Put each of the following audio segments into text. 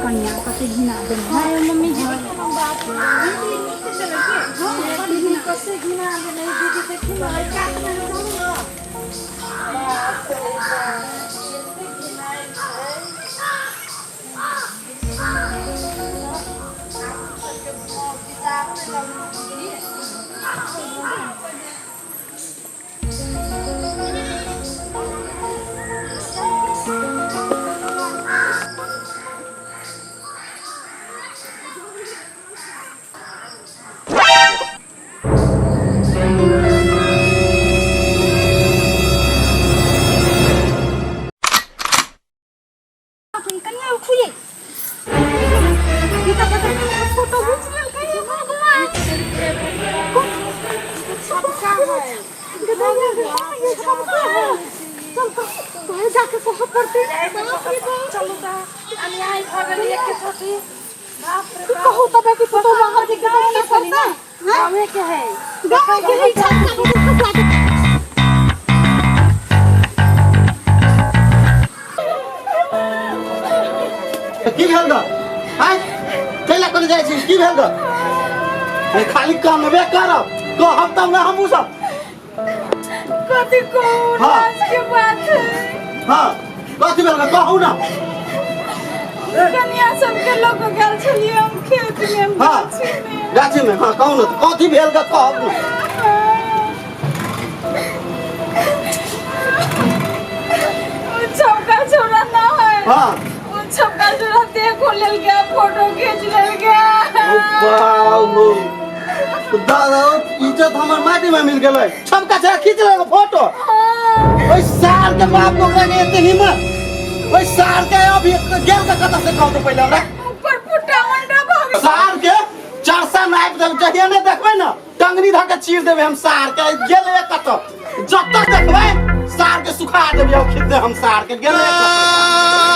कन्या कते घिना दे हां मम्मी जी हम बात दीदी कैसे घिना दे नहीं दीदी देखी ना क्या करूंगा बाप रे कैसे घिनाई खाली कमबे करब कहब तब ना हमहू सब कथी को लाज के बात है हां कथी भेल कहू ना कन्या सब के लोग गेल छलिए हम खेत में हां गाछी में हां कहू ना कथी भेल कहब ना छौका छोरा ना है हां छौका छोरा देखो लेल गया फोटो खींच लेल गया वाओ दादा इज्जत हमर माटी में मिल गेलै छमका छरा खींच लेगो फोटो ओइ सार के बाप को लगे एते हिम्मत ओइ सार के अभी गेल का कथा से कहू तो पहले हमरा ऊपर फुटा मंडा भाग सार के चरसा नाइप देब जहिया ने देखबै ना टंगनी धर के चीर देबे हम सार के गेले कत जब तक देखबै सार के सुखा देबे और खींच दे हम सार के गेले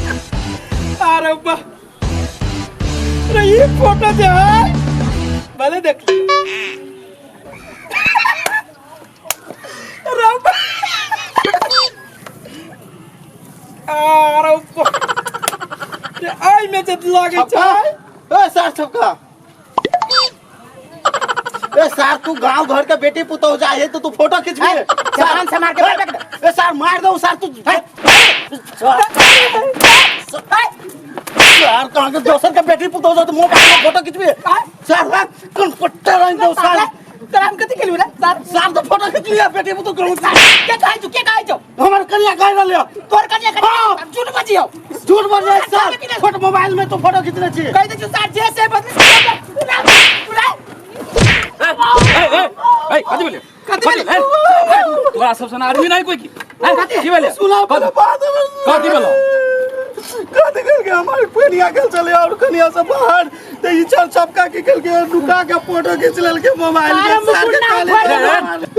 अरे बा अरे ये फोटो जो है भले देख लियो अरे आई में जब लागे छै ए सार छपका ए सार तू गांव घर के बेटी पुतौ जाए तो तू फोटो खींचबे जान से मार के बैठ ए सार मार दो सार तू यार कहां के दोसर के बेटी पुतौ जा तो मोबाइल में फोटो खींचबे सार कौन पट्टा रंग दो सार तराम कथि केलु रे सार तो फोटो खींच लिया बेटी पुतौ करू के खाइ छौ हमर कन्या गाय ले तोर कन्या झूठ बजियो झूठ बोल रहा है सार फोटो मोबाइल में तो फोटो खींचने छी कह दे सार जे से बदली कथी बोले तोरा सब सना आदमी नहीं कोई की कथी बोले सुना कथी बोलो कथी के हमारी पेनिया गेल चले और कनिया से बाहर ते ई चल छपका के के लुका के फोटो खींच लेल के मोबाइल में सार के काले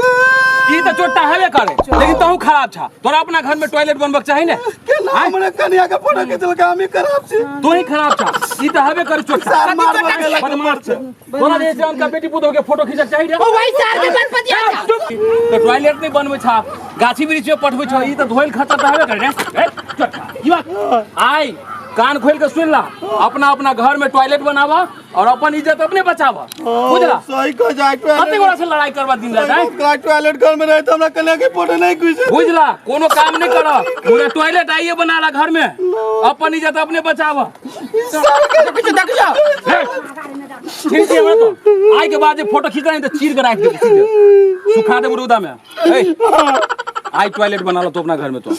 ई तो चोटा हेबे करे लेकिन तहू खराब छा तोरा अपना घर में टॉयलेट बनबक चाहि ने केना हमरे कनिया के फोटो खींच लेल के हम ही खराब छी तू ही खराब छा ई तो हेबे करे चोटा सार मारबो के बदमाश छे तोरा जे जान का बेटी पुतो के फोटो खींचक चाहि रे ओ भाई सार के बनपतिया तो टॉयलेट नहीं बनबै छा गाछी वृक्ष में पठबै छ ई तो धोइल खतर त हेबे करे रे चोटा ई बात आई कान खोल के सुन ला अपना अपना घर में टॉयलेट बनावा और अपन इज्जत अपने बचावा बुझला सही कह जाए कते गोरा से लड़ाई करबा दिन रात है का टॉयलेट घर में रहे तो हमरा कन्या के फोटो नहीं खींच बुझला कोनो काम नहीं कर पूरा टॉयलेट आइए बनाला घर में अपन इज्जत अपने बचावा कुछ देख जा ठीक है तो आई के बाद फोटो खींचना है तो चीर के रख दे सुखा दे बुरुदा में आई टॉयलेट बना लो तो अपना घर में तो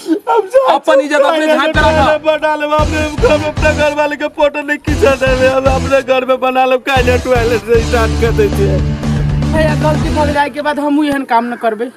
अपन इज्जत अपने ध्यान करा बना ले अपने घर वाले के फोटो नहीं खींचा देवे हम अपने घर में बना लो टॉयलेट से स्टार्ट कर देते हैं भैया गलती भग जाए के बाद हम एहन काम न करबे।